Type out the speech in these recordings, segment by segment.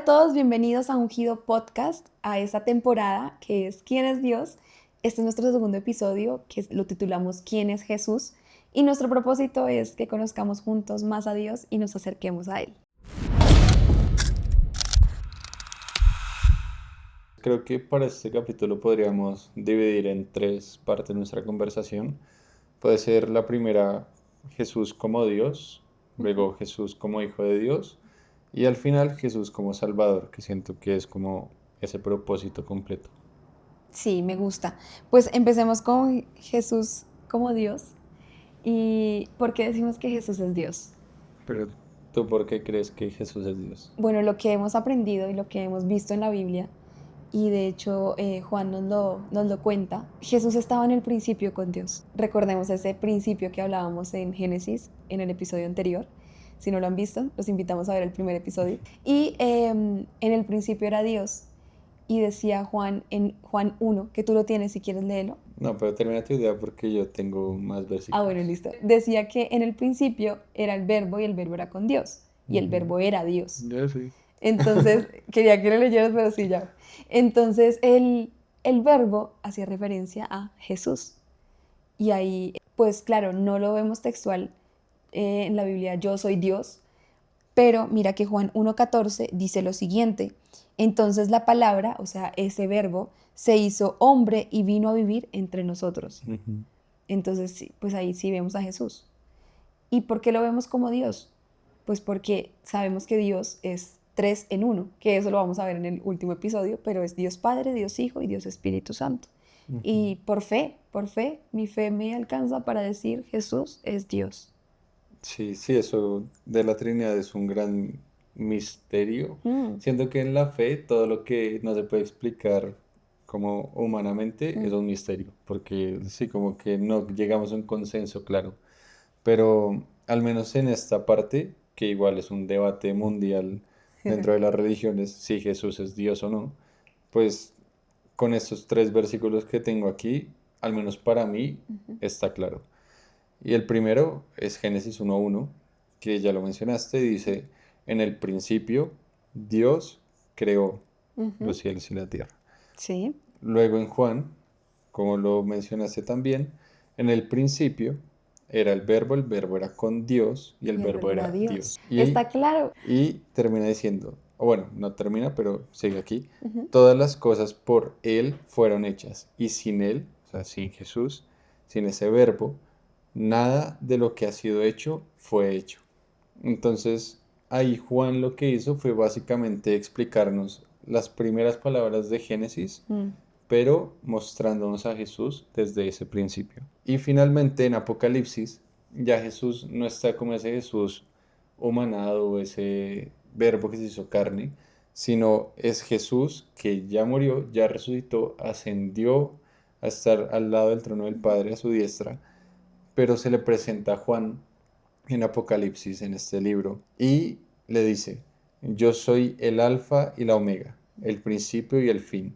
a todos, bienvenidos a Ungido Podcast, a esta temporada que es ¿Quién es Dios? Este es nuestro segundo episodio que lo titulamos ¿Quién es Jesús? Y nuestro propósito es que conozcamos juntos más a Dios y nos acerquemos a Él. Creo que para este capítulo podríamos dividir en tres partes nuestra conversación. Puede ser la primera, Jesús como Dios, luego Jesús como Hijo de Dios y al final Jesús como Salvador, que siento que es como ese propósito completo. Sí, me gusta. Pues empecemos con Jesús como Dios. ¿Y por qué decimos que Jesús es Dios? Pero ¿tú por qué crees que Jesús es Dios? Bueno, lo que hemos aprendido y lo que hemos visto en la Biblia, y de hecho Juan nos lo cuenta, Jesús estaba en el principio con Dios. Recordemos ese principio que hablábamos en Génesis, en el episodio anterior. Si no lo han visto, los invitamos a ver el primer episodio. Y en el principio era Dios. Y decía Juan en Juan 1, que tú lo tienes si quieres leerlo. No, pero termina tu idea porque yo tengo más Bueno, versículos. listo. Decía que en el principio era el verbo y el verbo era con Dios. Y el verbo era Dios. Ya sí. Entonces, quería que lo leyeras, pero sí, ya. Entonces, el verbo hacía referencia a Jesús. Y ahí, pues claro, no lo vemos textual en la Biblia, yo soy Dios, pero mira que Juan 1:14 dice lo siguiente: entonces la palabra, o sea, ese verbo, se hizo hombre y vino a vivir entre nosotros. Ujú. Entonces, sí, pues ahí sí vemos a Jesús. ¿Y por qué lo vemos como Dios? Pues porque sabemos que Dios es tres en uno, que eso lo vamos a ver en el último episodio, pero es Dios Padre, Dios Hijo y Dios Espíritu Santo. Ujú. Y por fe, mi fe me alcanza para decir Jesús es Dios. Sí, sí, eso de la Trinidad es un gran misterio. Mm, Siento que en la fe todo lo que no se puede explicar como humanamente es mm. un misterio, porque sí, como que no llegamos a un consenso claro. Pero al menos en esta parte, que igual es un debate mundial dentro de las religiones, si Jesús es Dios o no, pues con estos tres versículos que tengo aquí, al menos para mí, está claro. Y el primero es Génesis 1:1, que ya lo mencionaste, dice, en el principio Dios creó Ujú. los cielos y la tierra. Sí, Luego en Juan, como lo mencionaste también, en el principio era el verbo era con Dios y el y el verbo verbo era era Dios. Dios. Está claro. Y termina diciendo, o bueno, no termina, pero sigue aquí, Ujú. todas las cosas por Él fueron hechas y sin Él, o sea, sin Jesús, sin ese verbo, nada de lo que ha sido hecho fue hecho. Entonces, ahí Juan lo que hizo fue básicamente explicarnos las primeras palabras de Génesis, Mm. pero mostrándonos a Jesús desde ese principio. Y finalmente en Apocalipsis, ya Jesús no está como ese Jesús humanado, ese verbo que se hizo carne, sino es Jesús que ya murió, ya resucitó, ascendió a estar al lado del trono del Padre a su diestra, pero se le presenta a Juan en Apocalipsis, en este libro, y le dice, yo soy el alfa y la omega, el principio y el fin.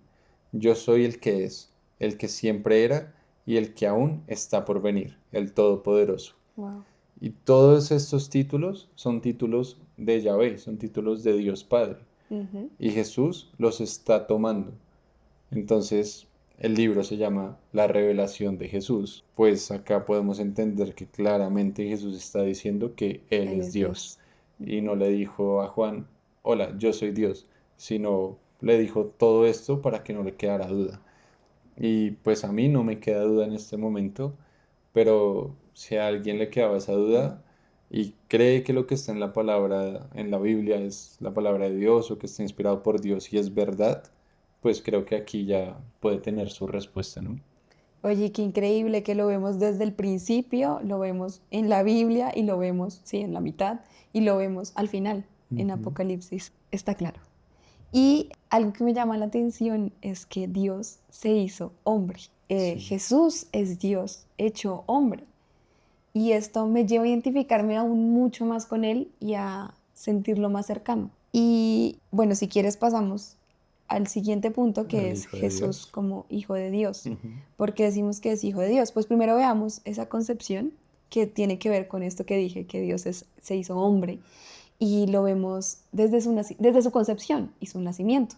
Yo soy el que es, el que siempre era y el que aún está por venir, el Todopoderoso. Wow. Y todos estos títulos son títulos de Yahvé, son títulos de Dios Padre. Ujú. Y Jesús los está tomando. Entonces, el libro se llama La revelación de Jesús, pues acá podemos entender que claramente Jesús está diciendo que Él Él es es Dios. Dios. Y no le dijo a Juan, hola, yo soy Dios, sino le dijo todo esto para que no le quedara duda. Y pues a mí no me queda duda en este momento, pero si a alguien le quedaba esa duda y cree que lo que está en la palabra, en la Biblia, es la palabra de Dios o que está inspirado por Dios y es verdad, pues creo que aquí ya puede tener su respuesta, ¿no? Oye, qué increíble que lo vemos desde el principio, lo vemos en la Biblia y lo vemos, sí, en la mitad, y lo vemos al final, en Ujú. Apocalipsis, está claro. Y algo que me llama la atención es que Dios se hizo hombre. Sí. Jesús es Dios hecho hombre. Y esto me lleva a identificarme aún mucho más con Él y a sentirlo más cercano. Y bueno, si quieres pasamos al siguiente punto, que Al es Hijo de Jesús Dios. como Hijo de Dios. Ujú. ¿Por qué decimos que es Hijo de Dios? Pues primero veamos esa concepción que tiene que ver con esto que dije, que Dios se hizo hombre. y lo vemos desde su concepción y su nacimiento.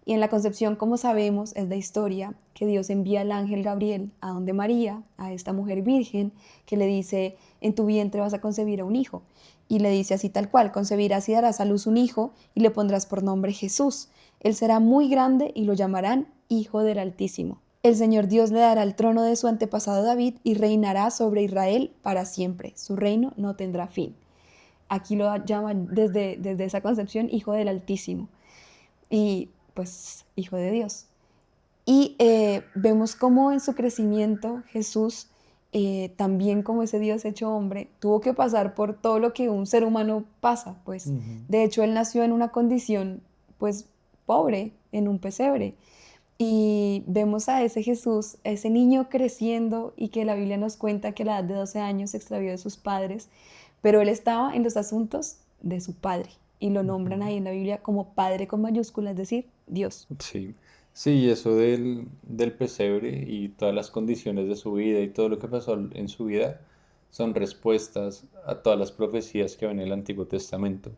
Y en la concepción, como sabemos, es la historia que Dios envía al ángel Gabriel a donde María, a esta mujer virgen, que le dice, en tu vientre vas a concebir a un hijo. Y le dice así tal cual, concebirás y darás a luz un hijo y le pondrás por nombre Jesús. Él será muy grande y lo llamarán Hijo del Altísimo. El Señor Dios le dará el trono de su antepasado David y reinará sobre Israel para siempre. Su reino no tendrá fin. Aquí lo llaman desde esa concepción Hijo del Altísimo y pues Hijo de Dios. Y vemos cómo en su crecimiento Jesús, también como ese Dios hecho hombre, tuvo que pasar por todo lo que un ser humano pasa. Pues Ujú. de hecho él nació en una condición pues pobre, en un pesebre. Y vemos a ese Jesús, a ese niño creciendo y que la Biblia nos cuenta que a la edad de 12 años se extravió de sus padres, pero él estaba en los asuntos de su padre y lo nombran Ujú. ahí en la Biblia como Padre con mayúsculas, es decir, Dios. Sí, sí, eso del pesebre y todas las condiciones de su vida y todo lo que pasó en su vida son respuestas a todas las profecías que ven en el Antiguo Testamento.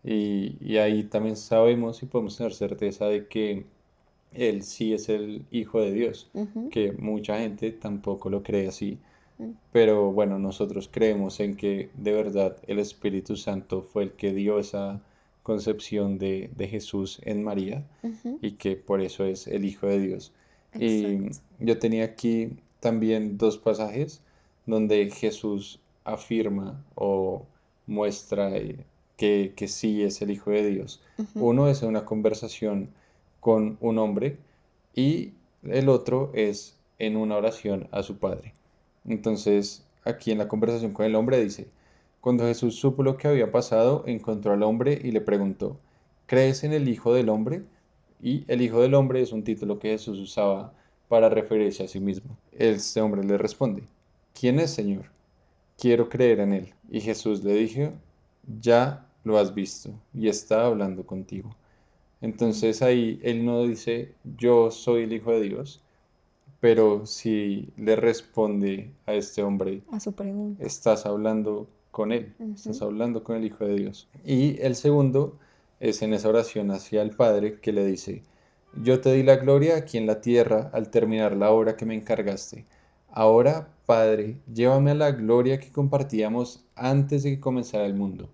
Y ahí también sabemos y podemos tener certeza de que Él sí es el Hijo de Dios, Ujú, que mucha gente tampoco lo cree así. mm, Pero bueno, nosotros creemos en que de verdad el Espíritu Santo fue el que dio esa concepción de Jesús en María ujú, y que por eso es el Hijo de Dios. Y exacto. yo tenía aquí también dos pasajes donde Jesús afirma o muestra que sí es el Hijo de Dios. Ujú, Uno es una conversación con un hombre y el otro es en una oración a su Padre. Entonces, aquí en la conversación con el hombre dice, cuando Jesús supo lo que había pasado, encontró al hombre y le preguntó, ¿crees en el Hijo del Hombre? Y el Hijo del Hombre es un título que Jesús usaba para referirse a sí mismo. Este hombre le responde, ¿quién es, Señor? Quiero creer en él. Y Jesús le dijo, ya lo has visto y está hablando contigo. mm, Entonces ahí él no dice, yo soy el Hijo de Dios, pero si le responde a este hombre, a su pregunta. estás hablando con él, estás Ujú, hablando con el Hijo de Dios. Y el segundo es en esa oración hacia el Padre que le dice, yo te di la gloria aquí en la tierra al terminar la obra que me encargaste. Ahora, Padre, llévame a la gloria que compartíamos antes de que comenzara el mundo.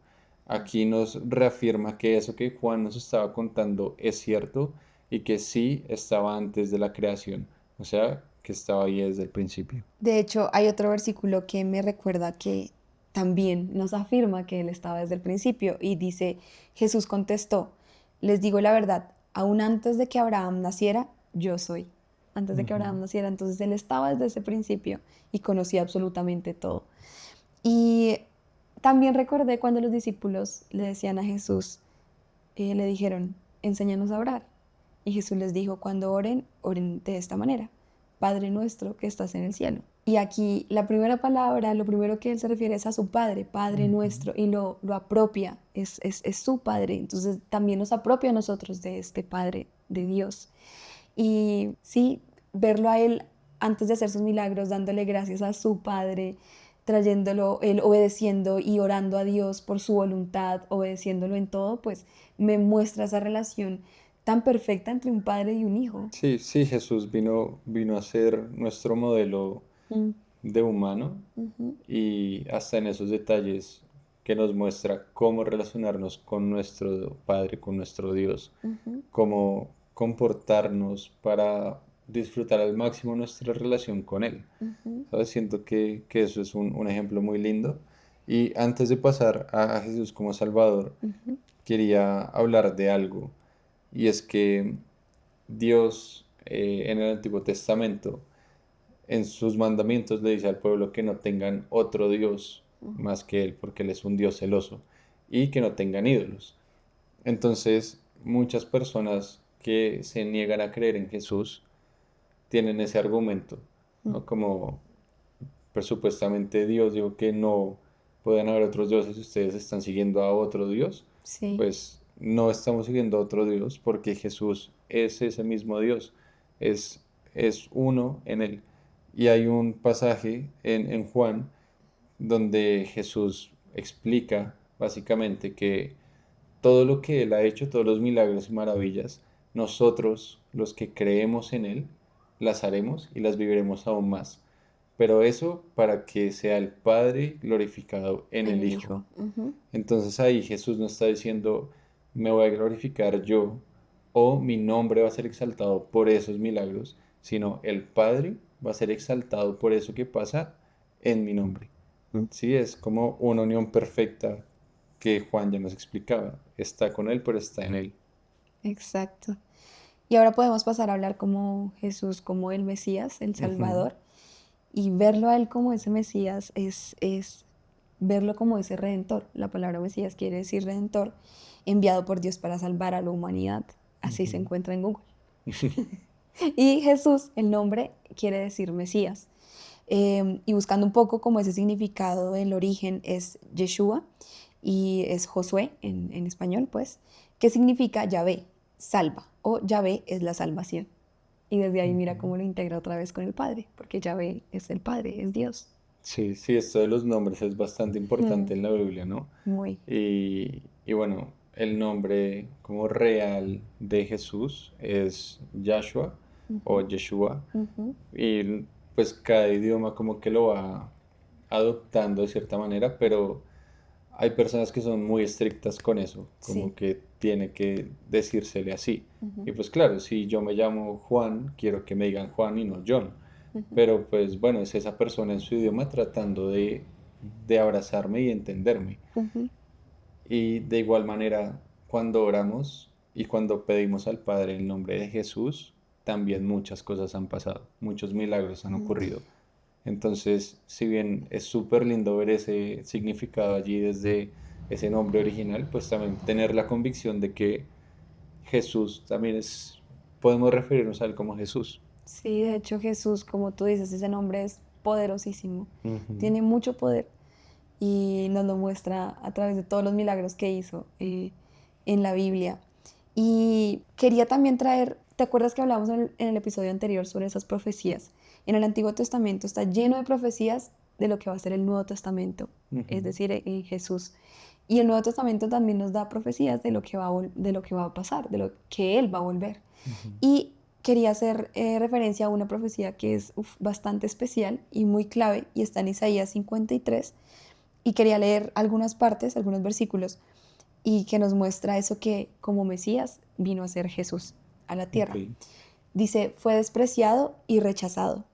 Aquí nos reafirma que eso que Juan nos estaba contando es cierto y que sí estaba antes de la creación, o sea, que estaba ahí desde el principio. de hecho, hay otro versículo que me recuerda que también nos afirma que Él estaba desde el principio y dice, Jesús contestó, les digo la verdad, aún antes de que Abraham naciera, yo soy. Antes de que Ujú. Abraham naciera, entonces Él estaba desde ese principio y conocía absolutamente todo. Y también recordé cuando los discípulos le decían a Jesús, le dijeron, enséñanos a orar. Y Jesús les dijo, cuando oren, oren de esta manera, Padre nuestro que estás en el cielo. Y aquí la primera palabra, lo primero que él se refiere es a su Padre, Padre Ujú. nuestro, y lo apropia, es su Padre. Entonces también nos apropia a nosotros de este Padre, de Dios. Y sí, verlo a él antes de hacer sus milagros, dándole gracias a su Padre, trayéndolo, él obedeciendo y orando a Dios por su voluntad, obedeciéndolo en todo, pues me muestra esa relación tan perfecta entre un padre y un hijo. Sí, sí, Jesús vino a ser nuestro modelo Mm, de humano ujú, y hasta en esos detalles que nos muestra cómo relacionarnos con nuestro Padre, con nuestro Dios, ujú, cómo comportarnos para disfrutar al máximo nuestra relación con Él. ujú, ¿Sabes? Siento que eso es un ejemplo muy lindo. Y antes de pasar a Jesús como Salvador, ujú, quería hablar de algo, y es que Dios en el Antiguo Testamento, en sus mandamientos le dice al pueblo que no tengan otro Dios ujú, más que Él, porque Él es un Dios celoso, y que no tengan ídolos. Entonces, muchas personas que se niegan a creer en Jesús tienen ese argumento, ujú. ¿no? Como, pues supuestamente Dios dijo que no pueden haber otros dioses y ustedes están siguiendo a otro Dios, Sí. pues no estamos siguiendo a otro Dios porque Jesús es ese mismo Dios, es, es uno en él. Y hay un pasaje en Juan donde Jesús explica básicamente que todo lo que Él ha hecho, todos los milagros y maravillas, nosotros, los que creemos en Él, las haremos y las viviremos aún más. Pero eso para que sea el Padre glorificado en En el el Hijo. Hijo. Ujú. Entonces ahí Jesús no está diciendo, me voy a glorificar yo o mi nombre va a ser exaltado por esos milagros, sino el Padre va a ser exaltado por eso que pasa en mi nombre. Sí, es como una unión perfecta que Juan ya nos explicaba. Está con Él, pero está en Él. Exacto. Y ahora podemos pasar a hablar como Jesús, como el Mesías, el Ujú, Salvador, y verlo a Él como ese Mesías es verlo como ese Redentor. La palabra Mesías quiere decir Redentor, enviado por Dios para salvar a la humanidad. Así se ujú. encuentra en Google. Y Jesús, el nombre, quiere decir Mesías. Y buscando un poco como ese significado del origen es Yeshua y es Josué en español, pues, que significa Yahvé, salva, o Yahvé es la salvación. Y desde ahí mira Ujú. cómo lo integra otra vez con el Padre, porque Yahvé es el Padre, es Dios. Sí, sí, esto de los nombres es bastante Mm, importante en la Biblia, ¿no? muy. Y bueno, el nombre como real de Jesús es Yahshua o Ujú, Yeshua. ujú. Y pues cada idioma como que lo va adoptando de cierta manera, pero hay personas que son muy estrictas con eso, Sí. como que tiene que decírsele así. Ujú, Y pues claro, si yo me llamo Juan, quiero que me digan Juan y no John. ujú, Pero pues bueno, es esa persona en su idioma tratando de abrazarme y entenderme. ujú, Y de igual manera, cuando oramos y cuando pedimos al Padre en nombre de Jesús, también muchas cosas han pasado, muchos milagros han ujú. ocurrido. Entonces, si bien es súper lindo ver ese significado allí desde ese nombre original, pues también tener la convicción de que Jesús también es, podemos referirnos a él como Jesús. Sí, de hecho Jesús, como tú dices, ese nombre es poderosísimo, Ujú. tiene mucho poder y nos lo muestra a través de todos los milagros que hizo en la Biblia. Y quería también traer, ¿te acuerdas que hablamos en el episodio anterior sobre esas profecías? En el Antiguo Testamento está lleno de profecías de lo que va a ser el Nuevo Testamento, es Ujú, decir, en Jesús. Y el Nuevo Testamento también nos da profecías de lo que de lo que va a pasar, de lo que Él va a volver. ujú. Y quería hacer referencia a una profecía que es bastante especial y muy clave y está en Isaías 53 y quería leer algunas partes, algunos versículos y que nos muestra eso que como Mesías vino a ser Jesús a la Ok. tierra. Dice, fue despreciado y rechazado,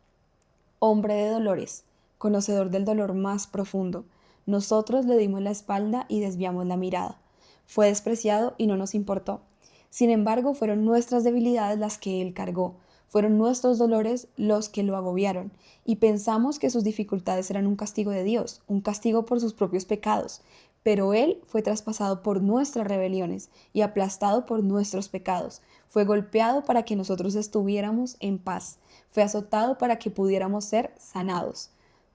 hombre de dolores, conocedor del dolor más profundo. Nosotros le dimos la espalda y desviamos la mirada. Fue despreciado y no nos importó. Sin embargo, fueron nuestras debilidades las que él cargó, fueron nuestros dolores los que lo agobiaron, y pensamos que sus dificultades eran un castigo de Dios, un castigo por sus propios pecados. Pero él fue traspasado por nuestras rebeliones y aplastado por nuestros pecados. Fue golpeado para que nosotros estuviéramos en paz. Fue azotado para que pudiéramos ser sanados.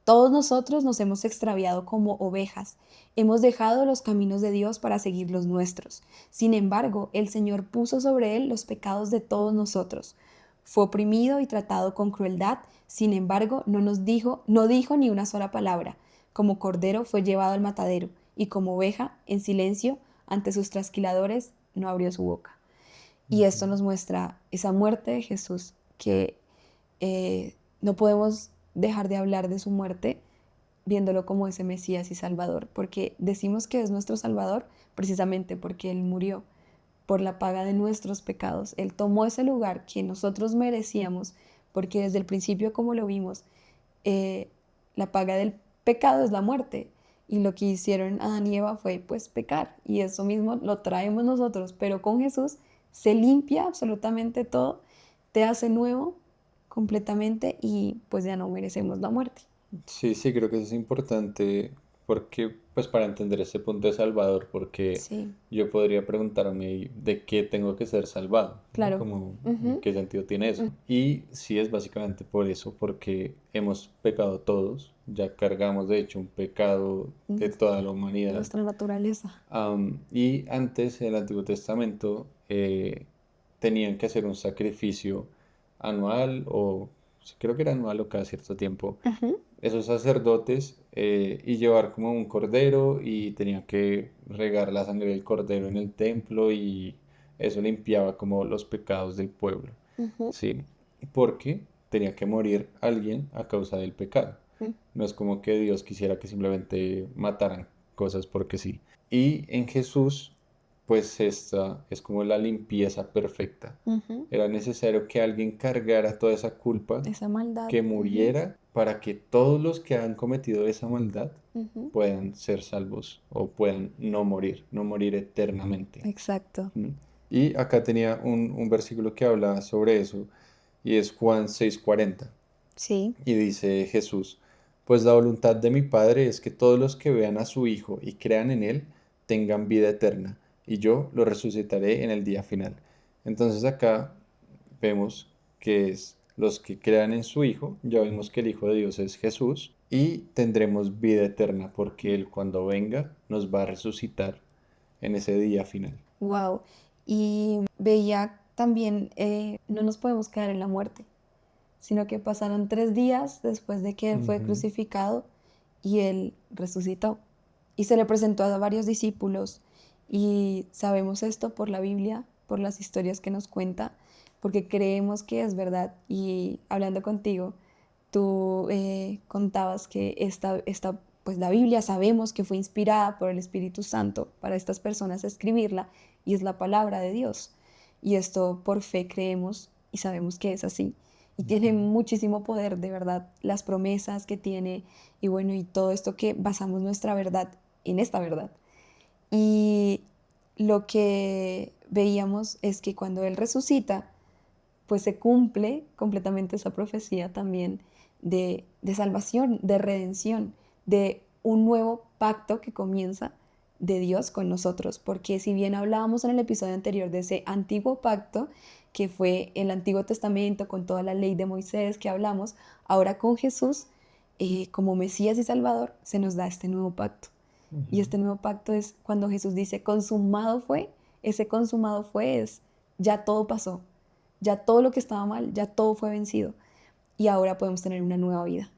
Todos nosotros nos hemos extraviado como ovejas, hemos dejado los caminos de Dios para seguir los nuestros. Sin embargo, el Señor puso sobre él los pecados de todos nosotros. Fue oprimido y tratado con crueldad, sin embargo, no dijo ni una sola palabra. Como cordero fue llevado al matadero, y como oveja, en silencio, ante sus trasquiladores, no abrió su boca. Y Ujú. esto nos muestra esa muerte de Jesús, que no podemos dejar de hablar de su muerte viéndolo como ese Mesías y Salvador, porque decimos que es nuestro Salvador precisamente porque Él murió por la paga de nuestros pecados. Él tomó ese lugar que nosotros merecíamos, porque desde el principio, como lo vimos, eh, la paga del pecado es la muerte. Y lo que hicieron Adán y Eva fue pues pecar. Y eso mismo lo traemos nosotros. Pero con Jesús se limpia absolutamente todo, te hace nuevo completamente y pues ya no merecemos la muerte. Sí, sí, creo que eso es importante porque, pues para entender ese punto de Salvador, porque Sí, yo podría preguntarme de qué tengo que ser salvado, ¿no? claro. Como, Ujú, ¿qué sentido tiene eso? Y sí es básicamente por eso, porque hemos pecado todos, ya cargamos de hecho un pecado de ujú. toda la humanidad. Nuestra naturaleza. Y antes, en el Antiguo Testamento, tenían que hacer un sacrificio anual o creo que era anual o cada cierto tiempo, Ujú. esos sacerdotes y llevar como un cordero y tenía que regar la sangre del cordero en el templo y eso limpiaba como los pecados del pueblo, Ujú. ¿sí? Porque tenía que morir alguien a causa del pecado. Mm. No es como que Dios quisiera que simplemente mataran cosas porque sí. Y en Jesús, pues esta es como la limpieza perfecta. Ujú. Era necesario que alguien cargara toda esa culpa, Esa maldad. que Ujú. muriera para que todos los que han cometido esa maldad Ujú. puedan ser salvos o puedan no morir eternamente. Exacto. ¿Mm? Y acá tenía un versículo que habla sobre eso y es Juan 6:40 Sí. y dice Jesús, pues la voluntad de mi Padre es que todos los que vean a su Hijo y crean en Él tengan vida eterna y yo lo resucitaré en el día final. Entonces acá vemos que es los que crean en su Hijo, ya vimos que el Hijo de Dios es Jesús y tendremos vida eterna porque Él cuando venga nos va a resucitar en ese día final. Wow. Y veía también, no nos podemos quedar en la muerte, sino que pasaron 3 días después de que Él fue Ujú, crucificado y Él resucitó. Y se le presentó a varios discípulos y sabemos esto por la Biblia, por las historias que nos cuenta, porque creemos que es verdad. Y hablando contigo, tú contabas que pues la Biblia sabemos que fue inspirada por el Espíritu Santo para estas personas escribirla y es la palabra de Dios. Y esto por fe creemos y sabemos que es así. Y tiene ujú, muchísimo poder, de verdad, las promesas que tiene y bueno, y todo esto que basamos nuestra verdad en esta verdad. Y lo que veíamos es que cuando Él resucita, pues se cumple completamente esa profecía también de salvación, de redención, de un nuevo pacto que comienza de Dios con nosotros. Porque si bien hablábamos en el episodio anterior de ese antiguo pacto, que fue el Antiguo Testamento con toda la ley de Moisés que hablamos, ahora con Jesús, como Mesías y Salvador, se nos da este nuevo pacto. Y ujú. este nuevo pacto es cuando Jesús dice, consumado fue, ese consumado fue es, ya todo pasó, ya todo lo que estaba mal, ya todo fue vencido y ahora podemos tener una nueva vida.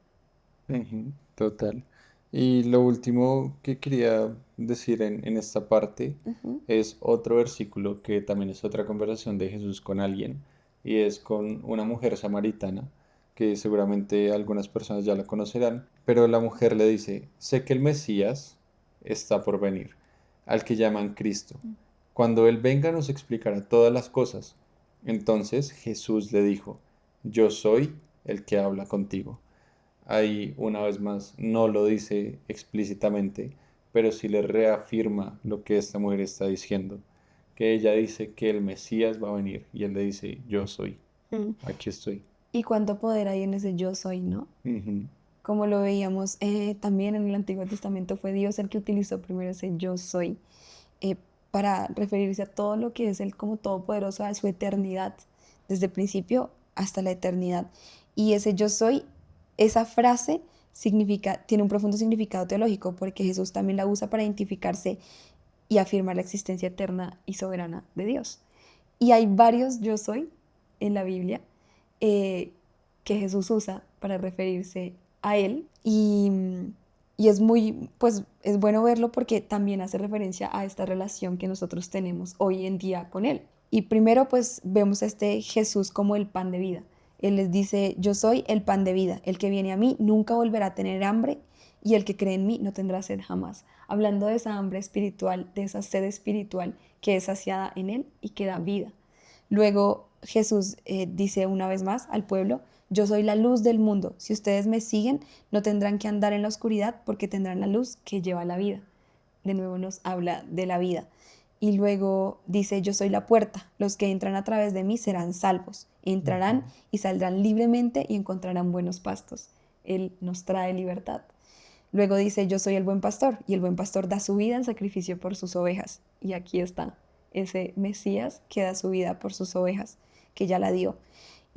Ujú, total. Y lo último que quería decir en esta parte Ujú. es otro versículo que también es otra conversación de Jesús con alguien y es con una mujer samaritana que seguramente algunas personas ya la conocerán, pero la mujer le dice, sé que el Mesías está por venir, al que llaman Cristo. Cuando Él venga nos explicará todas las cosas. Entonces Jesús le dijo, yo soy el que habla contigo. Ahí, una vez más, no lo dice explícitamente, pero sí le reafirma lo que esta mujer está diciendo, que ella dice que el Mesías va a venir y él le dice, yo soy, Mm. aquí estoy. Y cuánto poder hay en ese yo soy, ¿no? Ujú, Como lo veíamos también en el Antiguo Testamento, fue Dios el que utilizó primero ese yo soy eh, para referirse a todo lo que es Él como todopoderoso, a su eternidad, desde el principio hasta la eternidad. Y ese yo soy, esa frase significa, tiene un profundo significado teológico porque Jesús también la usa para identificarse y afirmar la existencia eterna y soberana de Dios. Y hay varios yo soy en la Biblia eh, que Jesús usa para referirse a Él y es muy, pues es bueno verlo porque también hace referencia a esta relación que nosotros tenemos hoy en día con Él. Y primero pues vemos a este Jesús como el pan de vida. Él les dice, yo soy el pan de vida, el que viene a mí nunca volverá a tener hambre y el que cree en mí no tendrá sed jamás. Hablando de esa hambre espiritual, de esa sed espiritual que es saciada en Él y que da vida. Luego Jesús dice una vez más al pueblo, yo soy la luz del mundo. Si ustedes me siguen, no tendrán que andar en la oscuridad porque tendrán la luz que lleva a la vida. De nuevo nos habla de la vida. Y luego dice, yo soy la puerta. Los que entran a través de mí serán salvos. ujú, Entrarán y saldrán libremente y encontrarán buenos pastos. Él nos trae libertad. Luego dice, yo soy el buen pastor y el buen pastor da su vida en sacrificio por sus ovejas. Y aquí está ese Mesías que da su vida por sus ovejas, que ya la dio.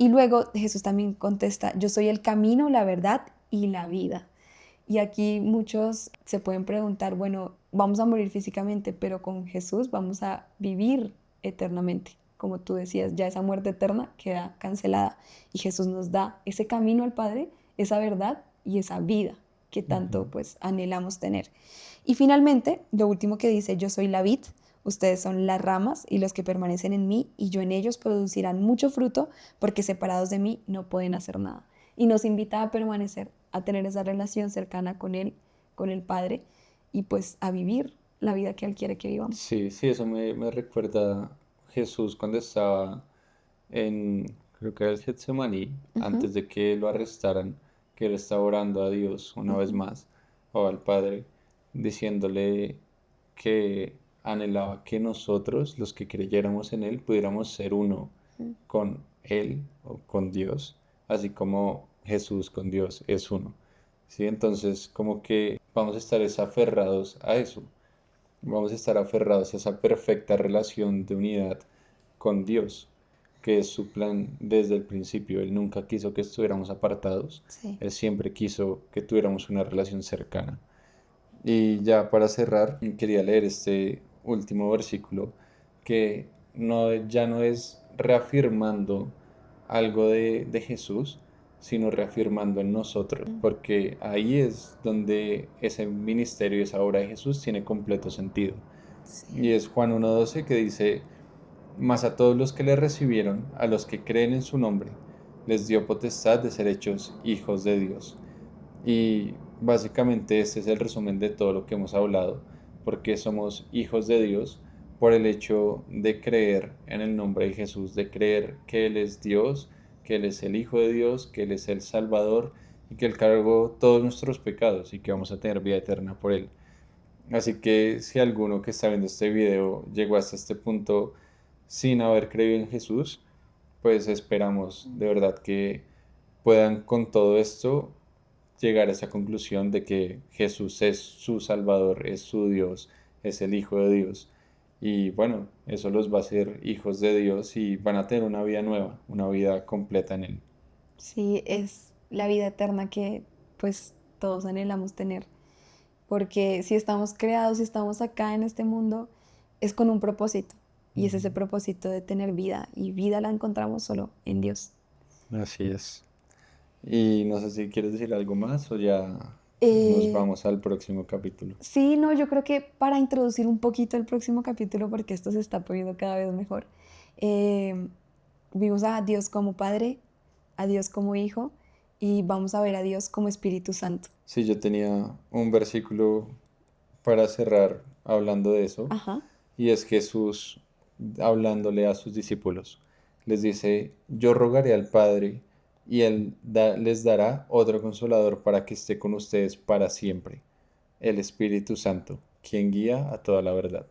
Y luego Jesús también contesta, yo soy el camino, la verdad y la vida. Y aquí muchos se pueden preguntar, bueno, vamos a morir físicamente, pero con Jesús vamos a vivir eternamente. como tú decías, ya esa muerte eterna queda cancelada. Y Jesús nos da ese camino al Padre, esa verdad y esa vida que tanto Ujú. pues anhelamos tener. Y finalmente, lo último que dice, yo soy la vid, ustedes son las ramas y los que permanecen en mí y yo en ellos producirán mucho fruto porque separados de mí no pueden hacer nada. Y nos invita a permanecer, a tener esa relación cercana con Él, con el Padre y pues a vivir la vida que Él quiere que vivamos. Sí, sí, eso me recuerda a Jesús cuando estaba creo que era el Getsemaní, Ujú, antes de que lo arrestaran, que él estaba orando a Dios una vez ujú, más, o al Padre, diciéndole que anhelaba que nosotros, los que creyéramos en Él, pudiéramos ser uno ujú. con Él o con Dios, así como Jesús con Dios es uno. ¿Sí? Entonces, como que vamos a estar es aferrados a eso, vamos a estar aferrados a esa perfecta relación de unidad con Dios, que es su plan desde el principio. Él nunca quiso que estuviéramos apartados, Sí. Él siempre quiso que tuviéramos una relación cercana. Y ya para cerrar, quería leer este último versículo que no, ya no es reafirmando algo de Jesús, sino reafirmando en nosotros, Mm, porque ahí es donde ese ministerio, esa obra de Jesús tiene completo sentido. Y sí. es Juan 1:12 que dice, mas a todos los que le recibieron, a los que creen en su nombre, les dio potestad de ser hechos hijos de Dios. Y básicamente este es el resumen de todo lo que hemos hablado, porque somos hijos de Dios por el hecho de creer en el nombre de Jesús, de creer que Él es Dios, que Él es el Hijo de Dios, que Él es el Salvador y que Él cargó todos nuestros pecados y que vamos a tener vida eterna por Él. Así que si alguno que está viendo este video llegó hasta este punto sin haber creído en Jesús, pues esperamos de verdad que puedan con todo esto llegar a esa conclusión de que Jesús es su Salvador, es su Dios, es el Hijo de Dios. Y bueno, eso los va a hacer hijos de Dios y van a tener una vida nueva, una vida completa en Él. Sí, es la vida eterna que pues todos anhelamos tener. Porque si estamos creados, si estamos acá en este mundo, es con un propósito. Y es ese propósito de tener vida. Y vida la encontramos solo en Dios. Así es. Y no sé si quieres decir algo más o ya nos Eh, vamos al próximo capítulo. sí, no, yo creo que para introducir un poquito el próximo capítulo, porque esto se está poniendo cada vez mejor, eh, vimos a Dios como Padre, a Dios como Hijo y vamos a ver a Dios como Espíritu Santo. Sí, yo tenía un versículo para cerrar hablando de eso, Ajá. y es Jesús hablándole a sus discípulos. Les dice, yo rogaré al Padre y Él les dará otro consolador para que esté con ustedes para siempre, el Espíritu Santo, quien guía a toda la verdad.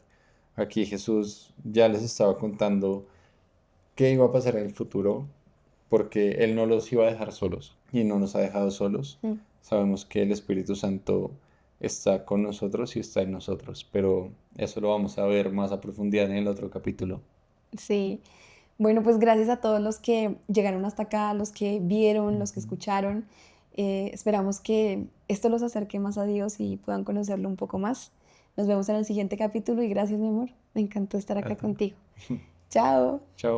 Aquí Jesús ya les estaba contando qué iba a pasar en el futuro, porque Él no los iba a dejar solos y no nos ha dejado solos. Mm. Sabemos que el Espíritu Santo está con nosotros y está en nosotros, pero eso lo vamos a ver más a profundidad en el otro capítulo. Sí. Bueno, pues gracias a todos los que llegaron hasta acá, los que vieron, los que Ujú. escucharon. Esperamos que esto los acerque más a Dios y puedan conocerlo un poco más. Nos vemos en el siguiente capítulo y gracias, mi amor. Me encantó estar acá Ajá. contigo. Chao. Chao.